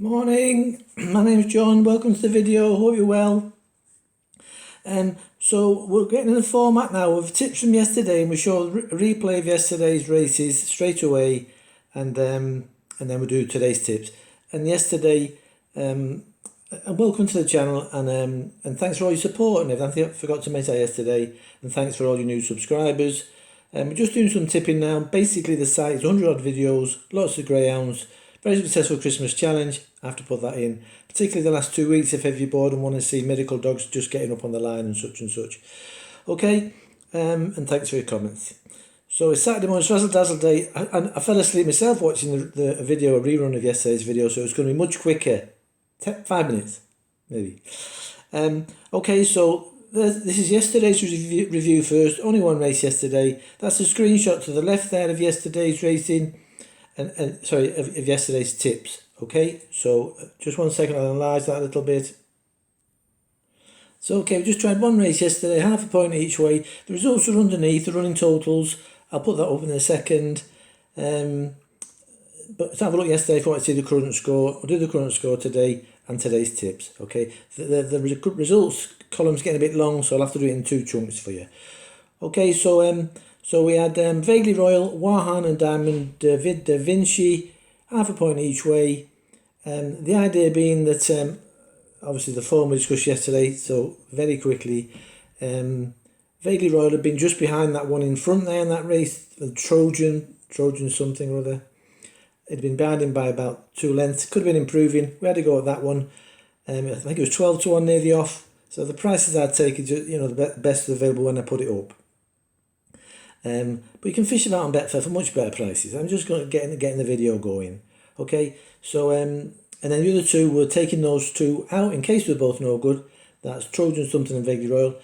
Morning, my name's John, welcome to the video, hope you're well. So we're getting in the format now of tips from yesterday, and we show a replay of yesterday's races straight away, and then we'll do today's tips. And yesterday, and welcome to the channel, and thanks for all your support and everything. I forgot to mention that yesterday, and thanks for all your new subscribers. We're just doing some tipping now. Basically the site is 100 odd videos, lots of greyhounds, very successful Christmas challenge. I have to put that in, particularly the last 2 weeks if ever you're bored and want to see miracle dogs just getting up on the line and such. Okay, and thanks for your comments. So it's Saturday morning, it's Razzle Dazzle Day. I fell asleep myself watching the video, a rerun of yesterday's video, so it's going to be much quicker. 5 minutes, maybe. Okay, so this is yesterday's review first. Only one race yesterday. That's a screenshot to the left there of yesterday's racing, and sorry, of yesterday's tips. Okay, so just 1 second, I'll analyse that a little bit. So okay, we just tried one race yesterday, half a point each way. The results are underneath, the running totals. I'll put that up in a second. But let's have a look yesterday if you want to see the current score. We'll do the current score today and today's tips. Okay, the results column's getting a bit long, so I'll have to do it in 2 chunks for you. Okay, so we had Vaguely Royal, Wahan and Diamond, Da Vinci, half a point each way. The idea being that obviously the form we discussed yesterday, so very quickly, Vaguely Royal had been just behind that one in front there in that race, the Trojan something or other. It had been behind him by about 2 lengths, could have been improving. We had to go at that one. I think it was 12 to 1 near the off. So the prices I'd take is just, the best available when I put it up. But you can fish about on Betfair for much better prices. I'm just going to getting the video going. Okay, so and then the other 2, we're taking those 2 out in case they're both no good. That's Trojan something and Vaguely Royal,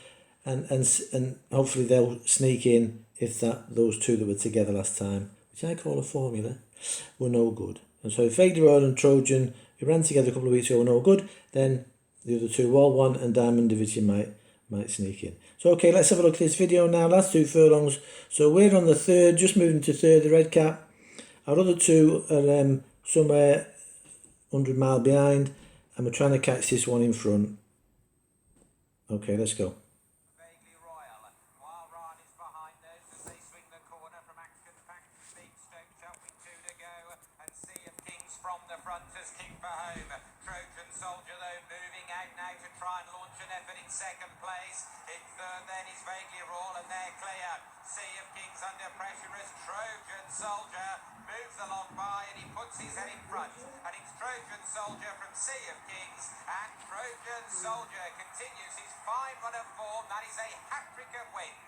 and hopefully they'll sneak in if those 2 that were together last time, which I call a formula, were no good. And so if Vaguely Royal and Trojan, who ran together a couple of weeks ago, were no good, then the other 2, Wall 1 and Diamond Division might sneak in. So okay, let's have a look at this video now. Last 2 furlongs. So we're on the 3rd, just moving to 3rd, the red cap. Our other 2 are somewhere 100 mile behind, and we're trying to catch this one in front. Okay, let's go. From the front as King for home. Trojan Soldier though moving out now to try and launch an effort in 2nd place. In 3rd then is Vaguely Royal and they're clear. Sea of Kings under pressure as Trojan Soldier moves along by and he puts his head in front. And it's Trojan Soldier from Sea of Kings, and Trojan Soldier continues his fine run of form. That is a hat-trick of wins.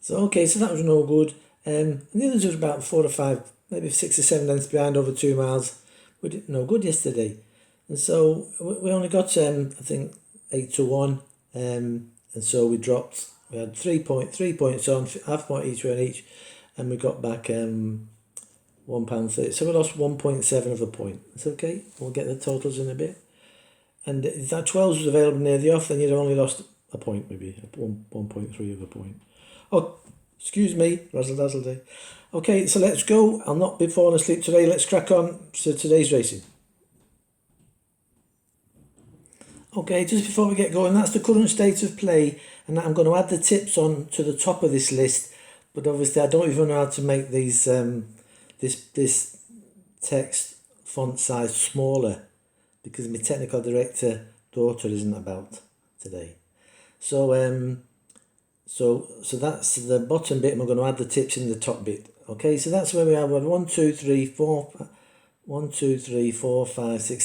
So okay, so that was no good. And the others was about 4 or 5, maybe 6 or 7 lengths behind over 2 miles. We did no good yesterday, and so we only got I think 8 to 1, and so we dropped. We had 3 points on, half point each way on each, and we got back £1.30. So we lost 1.7 of a point. It's okay. We'll get the totals in a bit. And if that 12s was available near the off, then you'd only lost a point, maybe 1.3 of a point. Oh, excuse me, Razzle Dazzle Day. Okay, so let's go. I'll not be falling asleep today. Let's crack on to today's racing. Okay, just before we get going, that's the current state of play, and I'm going to add the tips on to the top of this list. But obviously, I don't even know how to make these this text font size smaller because my technical director daughter isn't about today. So So that's the bottom bit, and we're going to add the tips in the top bit. Okay, so that's where we are. 1, 2, 3, 4, 1, 2, 3, 4, 5, 6,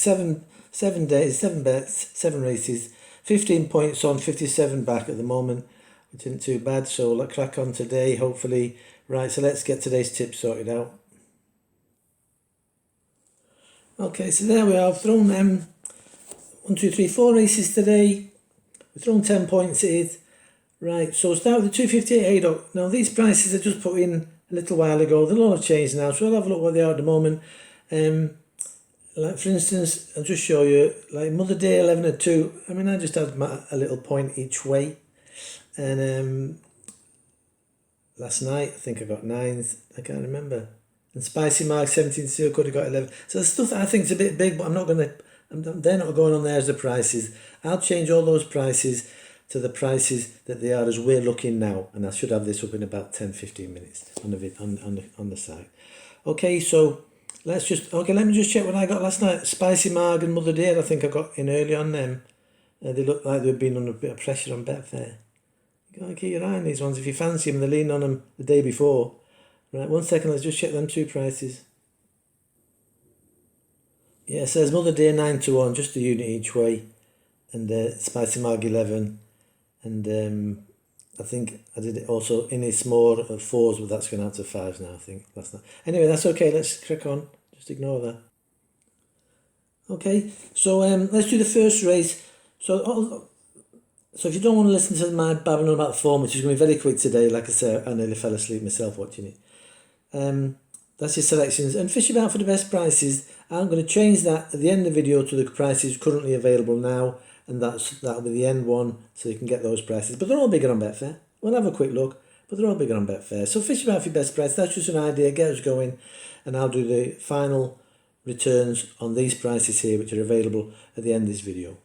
7 days, 7 bets, 7 races, 15 points on, 57 back at the moment, which isn't too bad. So let's crack on today, hopefully. Right, so let's get today's tips sorted out. Okay, so there we are. I've thrown 1, 2, 3, 4 races today. We've thrown 10 points in. Right, so we'll start with the 258 Haydock. Now these prices I just put in a little while ago. They'll all have changed now, so I'll have a look what they are at the moment. Like for instance, I'll just show you, like Mother Day 11 at 2. I mean, I just had a little point each way. And last night, I think I got 9s. I can't remember. And Spicy Mark 17-2 could have got 11. So the stuff that I think is a bit big, but I'm not going to, they're not going on there as the prices. I'll change all those prices to the prices that they are as we're looking now. And I should have this up in about 10-15 minutes on the site. Okay, so let me just check what I got last night. Spicy Marg and Mother Dear, I think I got in early on them. They look like they've been under a bit of pressure on Betfair. You got to keep your eye on these ones. If you fancy them, they're leaning on them the day before. Right, 1 second, let's just check them two prices. Yeah, it says Mother Dear 9-1, just a unit each way. And Spicy Marg 11. And I think I did it also in its more of 4s, but that's going out to 5s now, I think. Last night. Anyway, that's okay, let's crack on. Just ignore that. Okay, so let's do the first race. So if you don't want to listen to my babbling about the form, which is going to be very quick today, like I say, I nearly fell asleep myself watching it. That's your selections. And fish about for the best prices. I'm going to change that at the end of the video to the prices currently available now. And that'll be the end one, so you can get those prices. But they're all bigger on Betfair. We'll have a quick look, but they're all bigger on Betfair. So fish about for your best price. That's just an idea. Get us going. And I'll do the final returns on these prices here, which are available at the end of this video.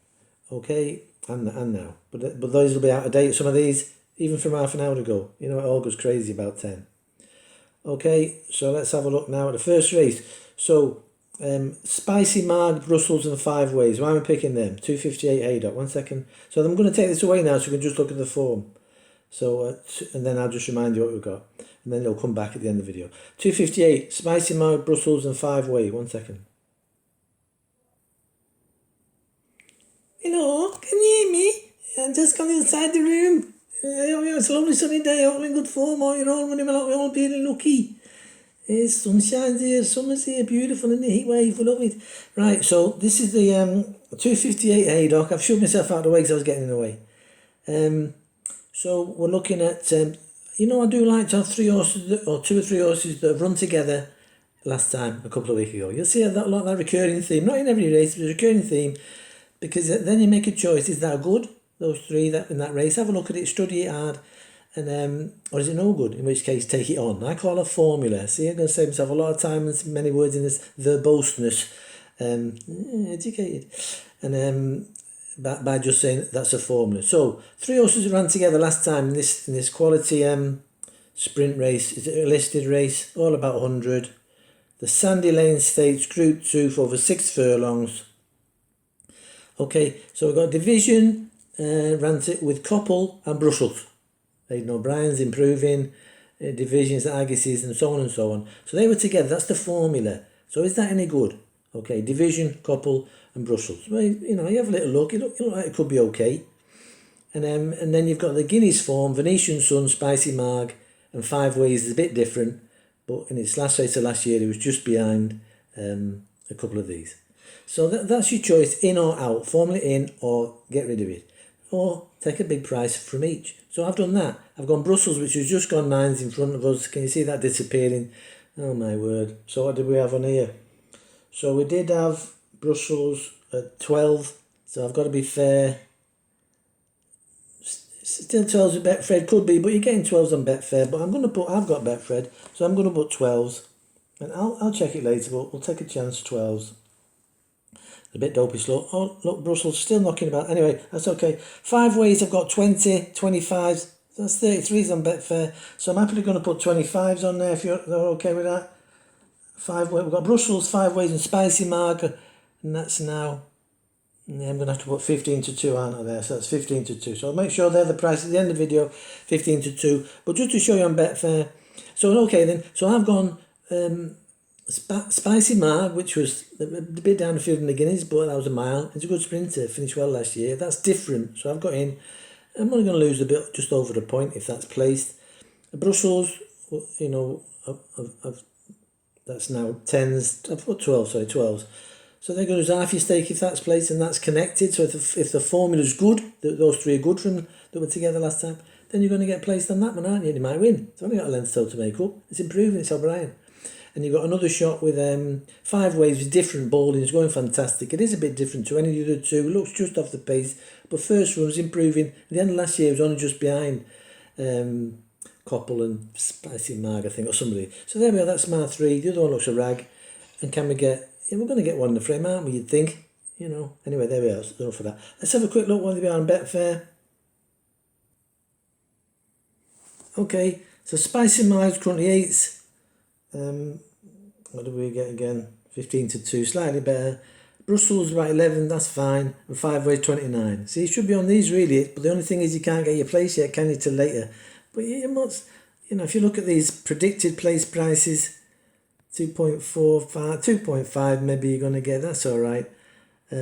Okay, and now. But those will be out of date. Some of these, even from half an hour ago. You know, it all goes crazy about 10. Okay, so let's have a look now at the first race. So, Spicy Marg, Brussels and 5 ways. Why am I picking them? 258 Haydock. 1 second. So I'm going to take this away now so we can just look at the form. So, and then I'll just remind you what we've got. And then it'll come back at the end of the video. 258, Spicy Marg, Brussels and 5 way. 1 second. Hello, can you hear me? I'm just coming inside the room. It's a lovely sunny day, all in good form, all you're all running along, we're all feeling lucky. Sunshine's here, summer's here, beautiful in the heat wave, we love it. Right, so this is the 258 Haydock. I've shoved myself out of the way because I was getting in the way. So we're looking at, you know, I do like to have 3 horses, or 2 or 3 horses that have run together last time, a couple of weeks ago. You'll see that lot of that recurring theme, not in every race, but a recurring theme, because then you make a choice, is that good? Those 3 that in that race, have a look at it, study it hard, and or is it no good? In which case, take it on. I call it a formula. See, I'm going to save myself a lot of time and many words in this verboseness. Educated, and by just saying that's a formula. So 3 horses ran together last time in this quality sprint race. Is it a listed race? All about 100. The Sandy Lane Stakes Group 2 for over 6 furlongs. Okay, so we've got division. Ran it with Coppell and Brussels. Aidan O'Brien's improving, divisions, Agassiz and so on and so on. So they were together, that's the formula. So is that any good? Okay, division, Coppell and Brussels. Well, you know, you have a little look, it look like it could be okay. And then you've got the Guineas form, Venetian Sun, Spicy Marg and 5 ways is a bit different. But in its last race of last year, it was just behind a couple of these. So that's your choice, in or out, formula in or get rid of it. Or take a big price from each. So I've done that. I've gone Brussels, which has just gone 9s in front of us. Can you see that disappearing? Oh my word. So what did we have on here? So we did have Brussels at 12. So I've got to be fair. Still 12s with Betfred, could be, but you're getting 12s on Betfair. But I've got Betfred, so I'm going to put 12s. And I'll check it later, but we'll take a chance 12s. A bit dopey slow. Oh, look, Brussels still knocking about. Anyway, that's okay. 5 ways, I've got 20, 25s. That's 33s on Betfair. So I'm happily going to put 25s on there if you're okay with that. 5 ways. We've got Brussels, 5 ways and Spicy Marg. And that's now. And I'm going to have to put 15-2, aren't I, there? So that's 15-2. So I'll make sure they're the price at the end of the video. 15-2. But just to show you on Betfair. So, okay then. So I've gone... Spicy Marg, which was a bit down the field in the Guineas, but that was a mile. It's a good sprinter, finished well last year. That's different, so I've got in. I'm only going to lose a bit, just over the point if that's placed. Brussels, you know, that's now 10s. I've put 12s. So they're going to lose half your stake if that's placed and that's connected. So if the formula's good, those 3 are good from that were together last time, then you're going to get placed on that one, aren't you? You might win. It's only got a length toe to make up. It's improving, it's O'Brien. And you've got another shot with 5 waves with different bowling. It's going fantastic. It is a bit different to any of the other 2. It looks just off the pace. But first run's improving. At the end of last year, it was only just behind Coppell and Spicy Mag, I think, or somebody. So there we are, that's my 3. The other one looks a rag. And can we get, yeah, we're going to get one in the frame, aren't we, you'd think? You know, anyway, there we are, that's enough for that. Let's have a quick look what they are on Betfair. Okay, so Spicy Mag's currently 8s. What do we get again? 15-2, slightly better. Brussels about 11, that's fine. And 5 ways 29. So you should be on these really, but the only thing is you can't get your place yet, can you, till later? But you must, you know, if you look at these predicted place prices, 2.45, 2.5 maybe you're going to get, that's all right.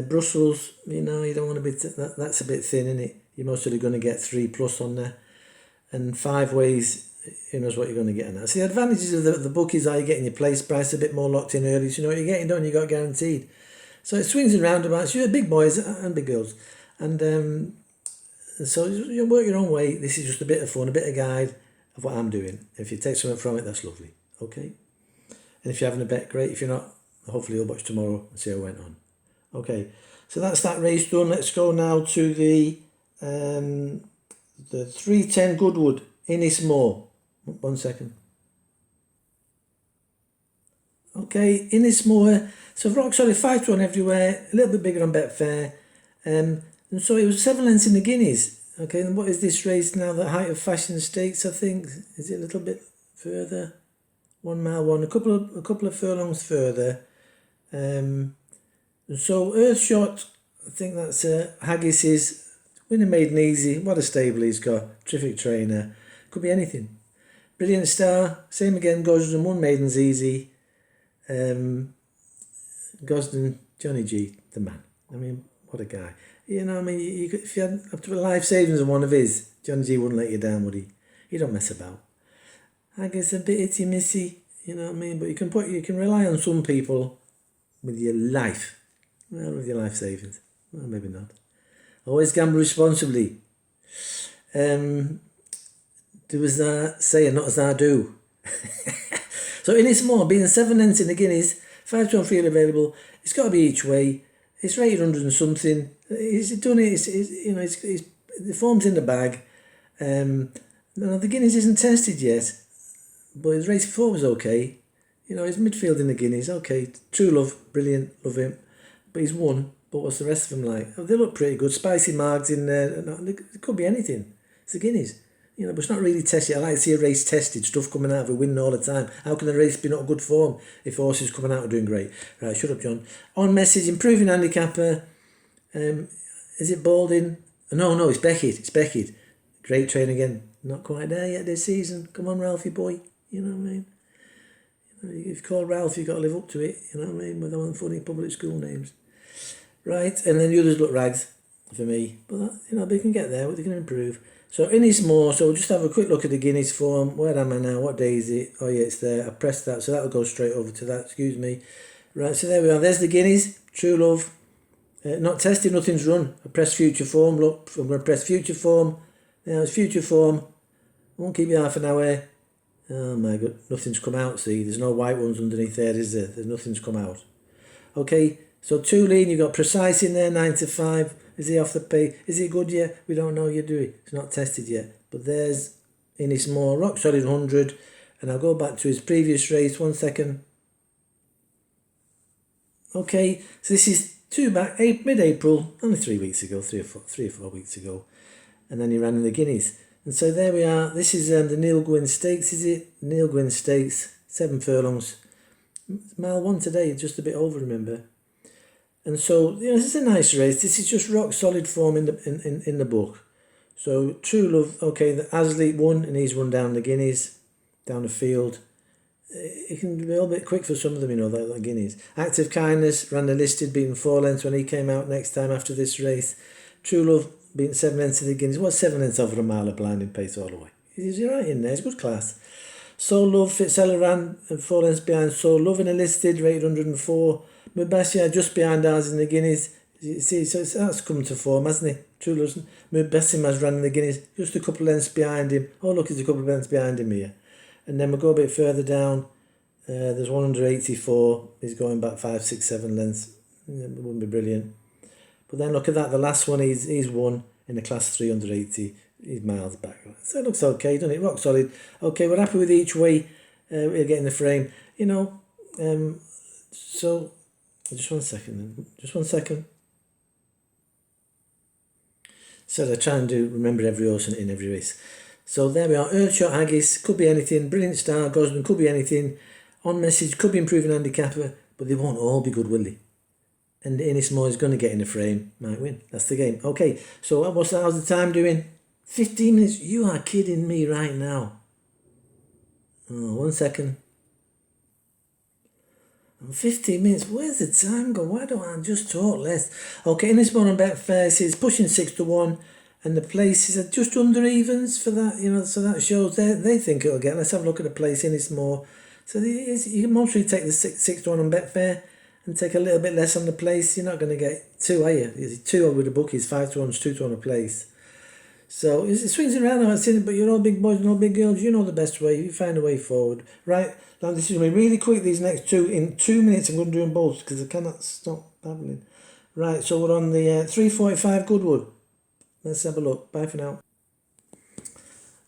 Brussels, you know, you don't want to be, that's a bit thin, isn't it? You're mostly going to get 3+ on there. And 5 ways, who knows what you're going to get in that. So the advantages of the bookies are you're getting your place price a bit more locked in early, so you know what you're getting done, you got guaranteed. So it swings and roundabouts. You're big boys and big girls. And so you work your own way. This is just a bit of fun, a bit of guide of what I'm doing. If you take something from it, that's lovely. Okay? And if you're having a bet, great. If you're not, hopefully you'll watch tomorrow and see how it went on. Okay, so that's that race done. Let's go now to the 310 Goodwood, Innismore. 1 second. Okay, Innismore. So rock solid 5-1 everywhere, a little bit bigger on Betfair. And so it was 7 lengths in the Guineas. Okay, and what is this race now? The Height of Fashion Stakes, I think. Is it a little bit further? 1 mile one, a couple of furlongs further. And so Earthshot, I think that's Haggis's. Winning Maiden Easy. What a stable he's got. Terrific trainer. Could be anything. Brilliant Star. Same again. Gosden won Maiden's Easy. Gosden, Johnny G, the man. I mean, what a guy. You know, I mean, you could, if you had up to a life savings on one of his, Johnny G wouldn't let you down, would he? He don't mess about. Haggis a bit itty missy, you know what I mean? But you can rely on some people with your life. Well, with your life savings. Well, maybe not. Always gamble responsibly. Do as I say and not as I do. So Innismore, being 7 lengths in the Guineas, 5-1 field available. It's got to be each way. It's rated 100 and something. He's done it. The form's in the bag. No, the Guineas isn't tested yet, but his race before was okay. You know, his midfield in the Guineas, okay. True Love, brilliant, love him. But he's won. But what's the rest of them like? Oh, they look pretty good. Spicy Margs in there. It could be anything. It's the Guineas. You know, but it's not really tested. I like to see a race tested, stuff coming out of it, winning all the time. How can a race be not good form if horses coming out are doing great? Right, shut up, John. On message, improving handicapper. Is it Balding? No, it's Beckett. It's Beckett. Great train again. Not quite there yet this season. Come on, Ralphie boy. You know what I mean? You know, if you call Ralph, you've got to live up to it. You know what I mean? With all funny public school names. Right, and then the others look rags for me. But, you know, they can get there. They can improve. So Innismore, so we'll just have a quick look at the Guineas form. Where am I now? What day is it? Oh yeah, it's there. I pressed that, so that'll go straight over to that. Excuse me. Right, so there we are. There's the Guineas. True Love. Not tested, nothing's run. I press future form. Look, I'm going to press future form. Now it's future form. Won't keep you half an hour. Oh my God, nothing's come out. See, there's no white ones underneath there, is there? There's nothing's come out. Okay, so 2 lean. You've got Precise in there, 9 to 5. Is he off the pay? Is he good yet? We don't know yet, do we? It's not tested yet. But there's Innismore, rock solid 100. And I'll go back to his previous race. 1 second. Okay, so this is mid-April, only 3 weeks ago, three or four weeks ago. And then he ran in the Guineas. And so there we are. This is the Neil Gwynn Stakes, is it? Neil Gwynn Stakes, 7 furlongs. Mile 1 today, just a bit over, remember. And so, you know, this is a nice race. This is just rock solid form in the book. So True Love, okay, the Asley won and he's run down the Guineas, down the field. It can be a little bit quick for some of them, you know, like Guineas. Active Kindness ran the listed, beating 4 lengths when he came out next time after this race. True Love beating 7 lengths of the Guineas. What's 7 lengths over a mile of blinding pace all the way? He's right in there, he's good class. Soul Love, Fitzella ran 4 lengths behind Soul Love in a listed, rated 104. Mubasia just behind ours in the Guineas. You see, so that's come to form, hasn't he? True Love. Mubasim has run in the Guineas, just a couple of lengths behind him. Oh, look, there's a couple of lengths behind him here. And then we'll go a bit further down. There's 184. He's going back 5, 6, 7 lengths. It wouldn't be brilliant. But then look at that. The last one he's won in the class 3 under 80. He's miles back. So it looks okay, doesn't it? Rock solid. Okay, we're happy with each way we're getting the frame. You know, so just 1 second then. Just 1 second. So I try and remember every horse in every race. So there we are. Earthshot Haggis, could be anything. Brilliant Star, Gosden, could be anything. On Message, could be improving handicapper, but they won't all be good, will they? And Ennismore is going to get in the frame, might win. That's the game. Okay, so how's the time doing? 15 minutes. You are kidding me right now. Oh, 1 second. 15 minutes. Where's the time go? Why don't I just talk less? Okay, Ennismore on Betfair is pushing 6-1, and the places are just under evens for that. You know, so that shows they think it'll get. Let's have a look at the place. Ennismore. So you can mostly take the 6-1 on Betfair and take a little bit less on the place. You're not going to get 2, are you? 2 with the bookies, 5-1, 2-1 a place. So it swings around, I've seen it, but you're all big boys and all big girls. You know the best way. You find a way forward. Right, now this is going to be really quick, these next two. In 2 minutes, I'm going to do them both because I cannot stop babbling. Right, so we're on the 345 Goodwood. Let's have a look. Bye for now.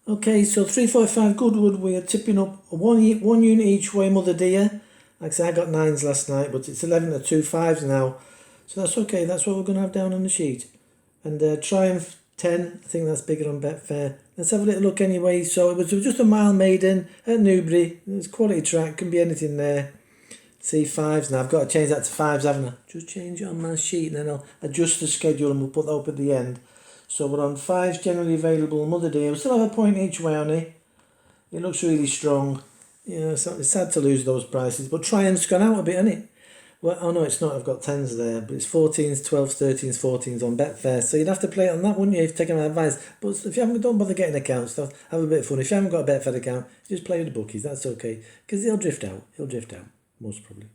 Okay, so 345 Goodwood, we are tipping up one unit each way, Mother Dear. Like I said, I got 9s last night, but it's 11 to 2 5s now. So that's okay, that's what we're going to have down on the sheet. And Triumph 10, I think that's bigger on Betfair. Let's have a little look anyway. So it was just a mile maiden at Newbury. It's quality track, can be anything there. See, 5s now. I've got to change that to 5s, haven't I? Just change it on my sheet and then I'll adjust the schedule and we'll put that up at the end. So we're on 5s generally available, Mother Dear. We still have a point each way on it. It looks really strong. You know, it's sad to lose those prices. But Triumph's gone out a bit, hasn't it? Well, oh no, it's not. I've got 10s there. But it's 14s, 12s, 13s, 14s on Betfair. So you'd have to play it on that, wouldn't you, if you're taking my advice. But if you haven't, don't bother getting accounts. Have a bit of fun. If you haven't got a Betfair account, just play with the bookies. That's okay. Because they'll drift out. He'll drift out, most probably.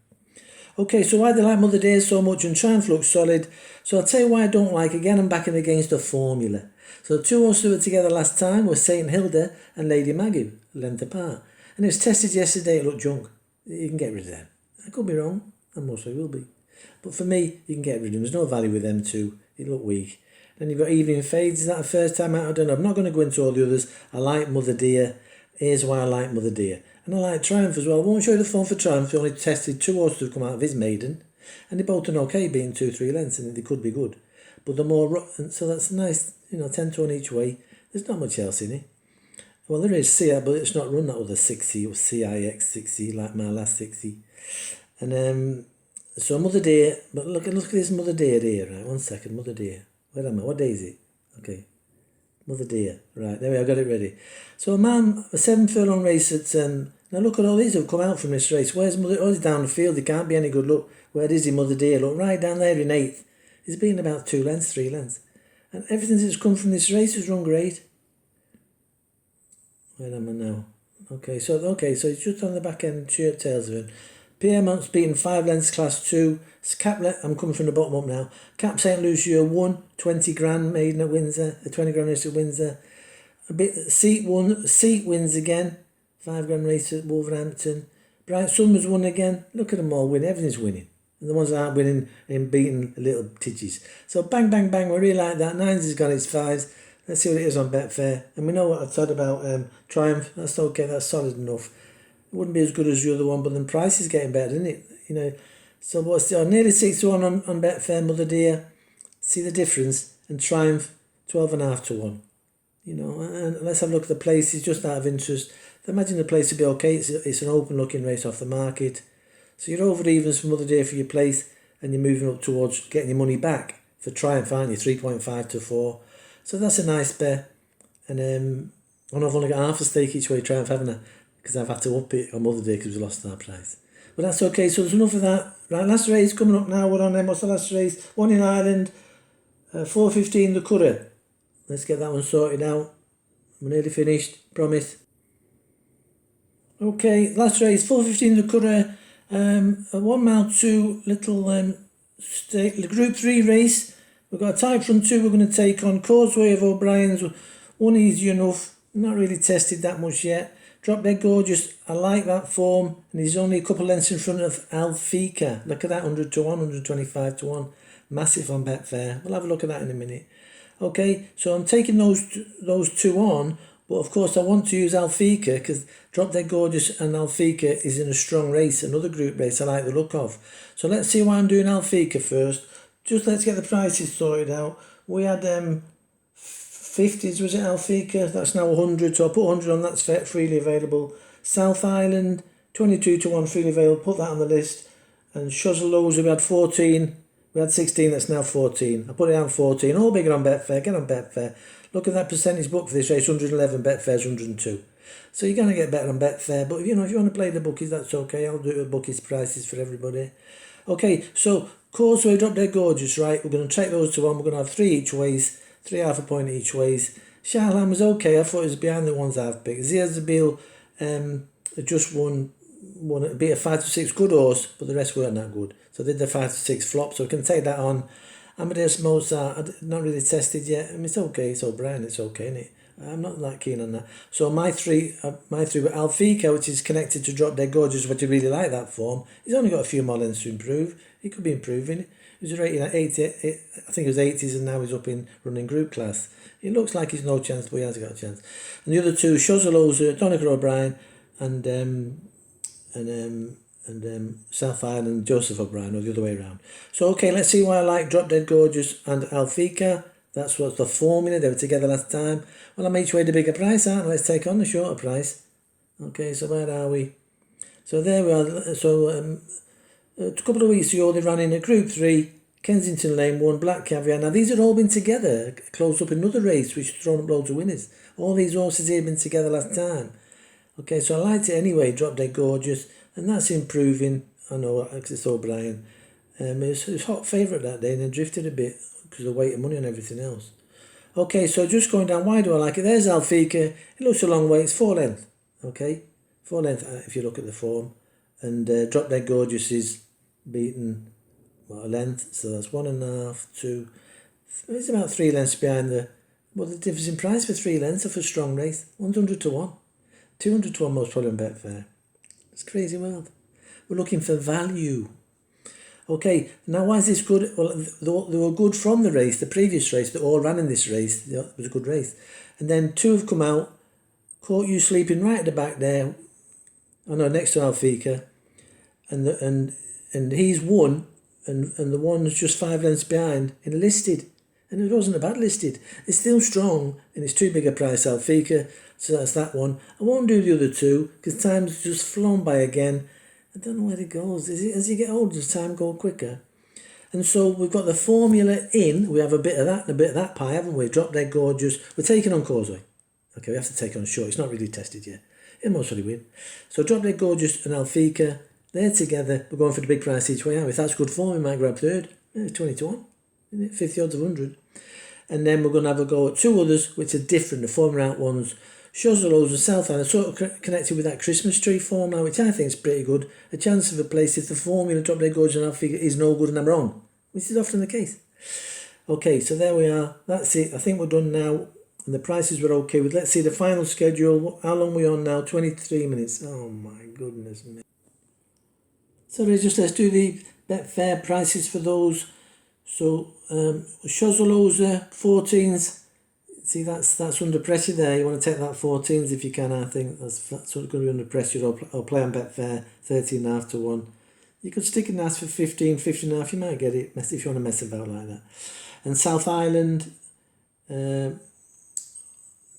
Okay, so why do I like Mother Dear so much and Triumph looks solid? So I'll tell you why I don't like. Again, I'm backing against a formula. So the 2 horses who were together last time were St Hilda and Lady Maggie, length apart. And it was tested yesterday, it looked junk. You can get rid of them. I could be wrong, and mostly will be. But for me, you can get rid of them. There's no value with them two. They look weak. Then you've got Evening Fades. Is that the first time out? I don't know. I'm not going to go into all the others. I like Mother Dear. Here's why I like Mother Dear. And I like Triumph as well. I won't show you the form for Triumph. He only tested 2 horses to come out of his maiden. And they both done okay, being 2-3 lengths, and they could be good. But the more... So that's nice, 10 to 1 each way. There's not much else in it. Well, there is CI, but it's not run that other 60 or CIX 60 like my last 60. And so Mother Dear, but look at this Mother Dear here, right? 1 second, Mother Dear. Where am I? What day is it? Okay. Mother Dear. Right, there we are, got it ready. So a 7 furlong race at now look at all these who've come out from this race. Where's Mother? Oh, he's down the field. He can't be any good. Look, where is he, Mother Dear? Look, right down there in 8th. He's been about 2 lengths, 3 lengths. And everything that's come from this race has run great. Where am I now? Okay, so it's just on the back end, shirt tails of it. Pierre Mont's beaten 5 lengths class 2. I'm coming from the bottom up now. Cap St. Lucia won 20 grand maiden at Windsor, a 20 grand race at Windsor. A bit Seat wins again. 5 grand race at Wolverhampton. Bright Summers won again. Look at them all win. Everything's winning. And the ones that aren't winning and beating little tidges. So bang, bang, bang. We really like that. 9s has got its 5s. Let's see what it is on Betfair. And we know what I said about Triumph. That's okay. That's solid enough. It wouldn't be as good as the other one, but then price is getting better, isn't it? So what's the nearly 6-1 on Betfair, Mother Dear. See the difference? And Triumph 12.5 to 1. And let's have a look at the places just out of interest. Imagine the place would be okay. It's an open looking race off the market. So you're over evens for Mother Dear for your place, and you're moving up towards getting your money back for Triumph, aren't you? 3.5 to 4. So that's a nice bet. And I've only got half a stake each way Triumph, haven't I? Because I've had to up it on Mother Dear because we lost our price. But that's okay, so there's enough of that. Right, last race coming up now. We're on what's the last race? One in Ireland, 4:15 the Curragh. Let's get that one sorted out. We're nearly finished, promise. Okay, last race, 4:15 the Curragh. A 1 mile 2 little Group 3 race. We've got a type from 2 we're going to take on. Causeway of O'Brien's, one easy enough. Not really tested that much yet. Drop Dead Gorgeous, I like that form. And he's only a couple of lengths in front of Alfika. Look at that, 100 to 1, 125 to 1. Massive on Betfair. We'll have a look at that in a minute. Okay, so I'm taking those two on, but of course I want to use Alfica because Drop Dead Gorgeous and Alfica is in a strong race, another group race I like the look of. So let's see why I'm doing Alfica first. Just let's get the prices sorted out. We had 50s, was it Alfica? That's now 100, so I'll put 100 on, that's freely available. South Island, 22 to 1 freely available, put that on the list. And Shuzzlelows, we had 14. We had 16, that's now 14. I put it down 14. All bigger on Betfair, get on Betfair. Look at that percentage book for this race, 111, Betfair's 102. So you're going to get better on Betfair, but if you want to play the bookies, that's okay. I'll do it with bookies prices for everybody. Okay, so Causeway, Drop Dead Gorgeous, right? We're going to take those two on. We're going to have 3 each ways, 3 half a point each ways. Charlan was okay. I thought it was behind the ones I've picked. Ziazabil just won a bit of 5 to 6 good horse, but the rest weren't that good. So I did the 5 to 6 flop, so we can take that on. Amadeus Mozart, not really tested yet. I mean, it's okay. It's O'Brien. It's okay, isn't it? I'm not that keen on that. So my three were Alfica, which is connected to Drop Dead Gorgeous, but you really like that form. He's only got a few more lengths to improve. He could be improving. He was rated at 80, I think it was 80s, and now he's up in running group class. It looks like he's no chance, but he has got a chance. And the other two, Shuzzlelows, Donegal O'Brien, and South Island, Joseph O'Brien, or the other way around. So okay, let's see why I like Drop Dead Gorgeous and Alfica. That's what's the formula. They were together last time. Well, I'm each way the bigger price, aren't I? Let's take on the shorter price. Okay, so where are we? So there we are. So a couple of weeks ago, they ran in a Group 3, Kensington Lane 1, Black Caviar. Now, these had all been together, closed up in another race, which has thrown up loads of winners. All these horses here have been together last time. Okay, so I liked it anyway, Drop Dead Gorgeous, and that's improving. I know, because it's O'Brien. It was hot favourite that day, and then drifted a bit because of the weight of money and everything else. Okay, so just going down, why do I like it? There's Alfica. It looks a long way. It's 4 length. Okay, 4 length if you look at the form. And Drop Dead Gorgeous is beaten a length. So that's 1.5, 2. It's about 3 lengths behind the... Well, the difference in price for 3 lengths are for strong race. 100 to 1. 200 to 1 most probably on Betfair. It's a crazy world. We're looking for value. Okay, now why is this good? Well, they were good from the race, the previous race. They all ran in this race. It was a good race. And then 2 have come out, caught you sleeping right at the back there. I know, next to Alfica. And he's won, and the one's just 5 lengths behind in listed. And it wasn't a bad listed. It's still strong, and it's too big a price, Alfica. So that's that one. I won't do the other 2, because time's just flown by again. I don't know where it goes. As you get older, does time go quicker? And so we've got the formula in. We have a bit of that and a bit of that pie, haven't we? Drop Dead Gorgeous. We're taking on Causeway. Okay, we have to take on short. It's not really tested yet. It'll most probably win. So Drop Dead Gorgeous and Alfica, they're together. We're going for the big price each way out. If that's good form, we might grab third. It's 20 to 1. Isn't it? 50 odds of 100. And then we're going to have a go at 2 others, which are different. The formula out ones. Shuzzlelows and South Island sort of connected with that Christmas tree formula, which I think is pretty good. A chance of a place if the formula Drop Dead Gorgeous and Alfica is no good and I'm wrong, which is often the case. Okay, so there we are. That's it. I think we're done now. And the prices were okay with. Let's see the final schedule. How long are we on now? 23 minutes. Oh my goodness me. So let's do the Betfair prices for those. So Shuzzlelows 14s. See, that's under pressure there. You want to take that 14s if you can, I think. That's sort of going to be under pressure. Or play on Betfair, 13.5 to 1. You could stick and ask for 15, 15.5. You might get it if you want to mess about like that. And South Island,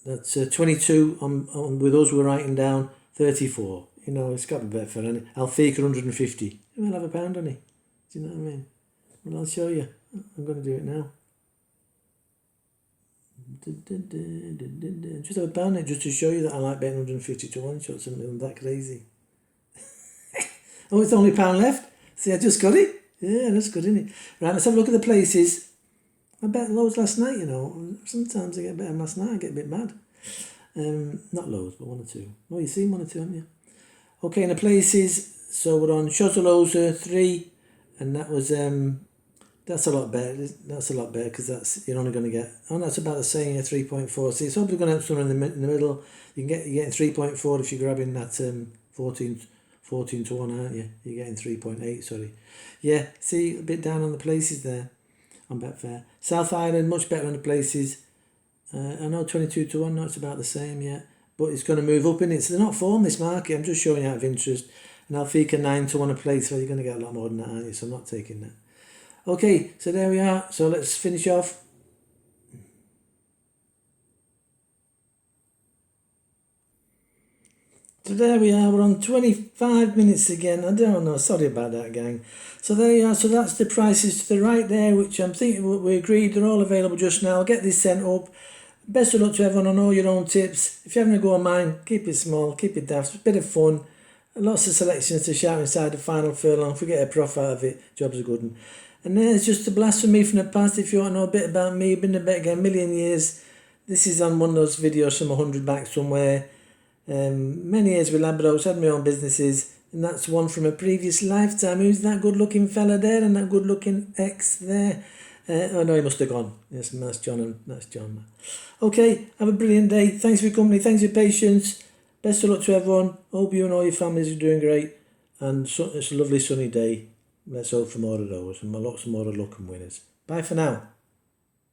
that's 22 on with us, we're writing down 34. You know, it's got to be Betfair, hasn't it? Alfica, 150. We'll have a pound on it. Do you know what I mean? Well, I'll show you. I'm going to do it now. Just have a pound it just to show you that I like betting 150 to 1 shot, something that crazy. Oh, it's the only pound left. See, I just got it. Yeah, that's good, isn't it? Right, let's have a look at the places. I bet loads last night, you know. Sometimes I get better than last night. I get a bit mad. Not loads, but 1 or 2. Oh, you've seen 1 or 2, haven't you? Okay, in the places, so we're on Shuzzlelows 3, and that was that's a lot better. That's a lot better because you're only going to get. Oh, that's about the same. 3.4. So it's probably going to have somewhere in the middle. You're getting 3.4 if you're grabbing that 14 to 1, aren't you? You're getting 3.8. Sorry. Yeah. See, a bit down on the places there. on Betfair. South Island, much better on the places. I know 22 to 1, no, it's about the same, yeah. But it's going to move up in it. So they're not formed this market. I'm just showing you out of interest. And Alfika 9 to 1 a place, so you're going to get a lot more than that, aren't you? So I'm not taking that. Okay, so there we are. So let's finish off. So there we are, we're on 25 minutes again. I don't know, sorry about that, gang. So there you are, so that's the prices to the right there, which I'm thinking we agreed, they're all available just now. I'll get this sent up. Best of luck to everyone on all your own tips. If you're having a go on mine, keep it small, keep it daft, it's a bit of fun. Lots of selections to shout inside the final furlong. If we get a profit out of it, job's a good one. And there's just a blast from me from the past. If you want to know a bit about me, been a bet again a million years. This is on one of those videos from 100 back somewhere. Many years with Labradors, had my own businesses, and that's one from a previous lifetime. Who's that good looking fella there and that good looking ex there? Oh no, he must have gone. Yes, that's John and that's John. Okay, have a brilliant day. Thanks for your company, thanks for your patience. Best of luck to everyone. Hope you and all your families are doing great. And it's a lovely sunny day. Let's hope for more of those and lots more of luck and winners. Bye for now.